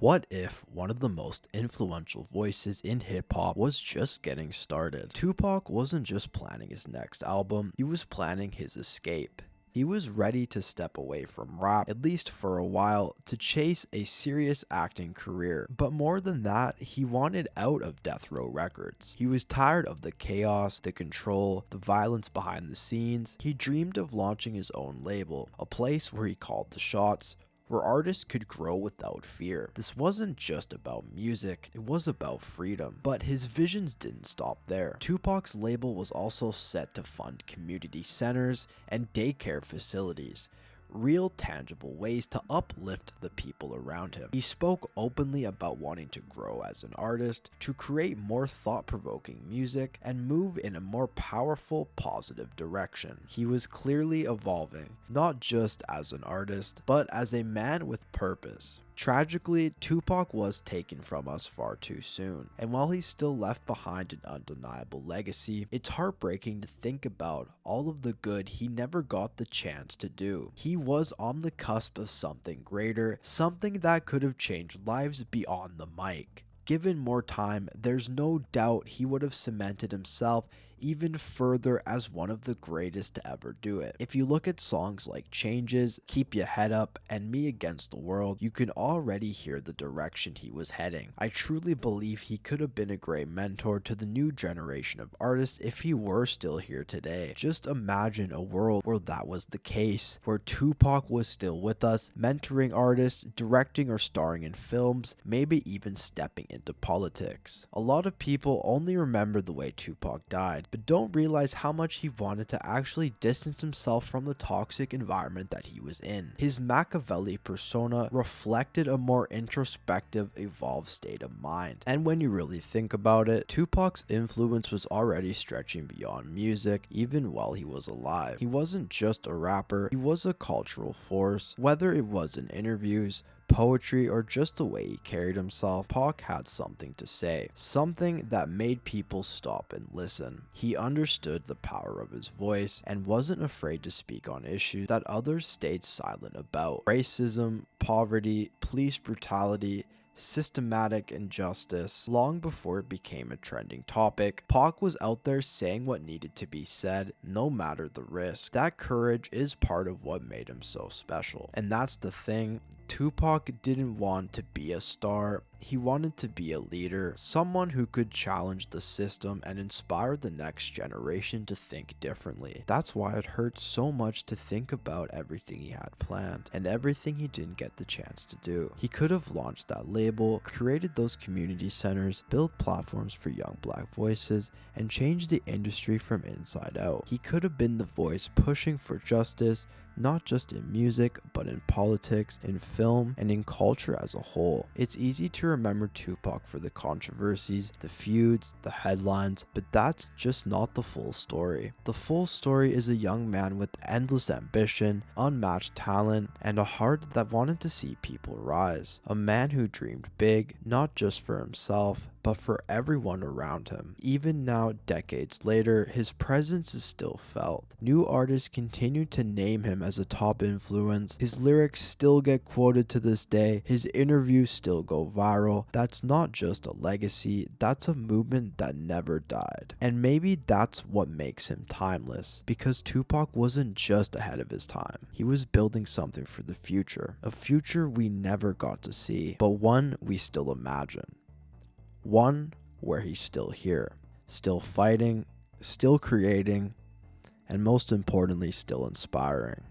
What if one of the most influential voices in hip hop was just getting started? Tupac wasn't just planning his next album, he was planning his escape. He was ready to step away from rap, at least for a while, to chase a serious acting career. But more than that, he wanted out of Death Row Records. He was tired of the chaos, the control, the violence behind the scenes. He dreamed of launching his own label, a place where he called the shots, where artists could grow without fear. This wasn't just about music, it was about freedom. But his visions didn't stop there. Tupac's label was also set to fund community centers and daycare facilities, real tangible ways to uplift the people around him. He spoke openly about wanting to grow as an artist, to create more thought-provoking music, and move in a more powerful, positive direction. He was clearly evolving, not just as an artist, but as a man with purpose. Tragically, Tupac was taken from us far too soon, and while he still left behind an undeniable legacy, it's heartbreaking to think about all of the good he never got the chance to do. He was on the cusp of something greater, something that could have changed lives beyond the mic. Given more time, there's no doubt he would have cemented himself even further as one of the greatest to ever do it. If you look at songs like Changes, Keep Your Head Up, and Me Against the World, you can already hear the direction he was heading. I truly believe he could have been a great mentor to the new generation of artists if he were still here today. Just imagine a world where that was the case, where Tupac was still with us, mentoring artists, directing or starring in films, maybe even stepping into politics. A lot of people only remember the way Tupac died, but don't realize how much he wanted to actually distance himself from the toxic environment that he was in. His Machiavelli persona reflected a more introspective, evolved state of mind. And when you really think about it, Tupac's influence was already stretching beyond music, even while he was alive. He wasn't just a rapper, he was a cultural force. Whether it was in interviews, poetry, or just the way he carried himself, Pac had something to say, something that made people stop and listen. He understood the power of his voice and wasn't afraid to speak on issues that others stayed silent about. Racism, poverty, police brutality, systematic injustice. Long before it became a trending topic, Pac was out there saying what needed to be said, no matter the risk. That courage is part of what made him so special. And that's the thing, Tupac didn't want to be a star, he wanted to be a leader, someone who could challenge the system and inspire the next generation to think differently. That's why it hurts so much to think about everything he had planned and everything he didn't get the chance to do. He could have launched that label, created those community centers, built platforms for young black voices, and changed the industry from inside out. He could have been the voice pushing for justice, not just in music, but in politics, in film, and in culture as a whole. It's easy to remember Tupac for the controversies, the feuds, the headlines, but that's just not the full story. The full story is a young man with endless ambition, unmatched talent, and a heart that wanted to see people rise. A man who dreamed big, not just for himself, but for everyone around him. Even now, decades later, his presence is still felt. New artists continue to name him as a top influence. His lyrics still get quoted to this day. His interviews still go viral. That's not just a legacy, that's a movement that never died. And maybe that's what makes him timeless, because Tupac wasn't just ahead of his time. He was building something for the future, a future we never got to see, but one we still imagine. One where he's still here, still fighting, still creating, and most importantly, still inspiring.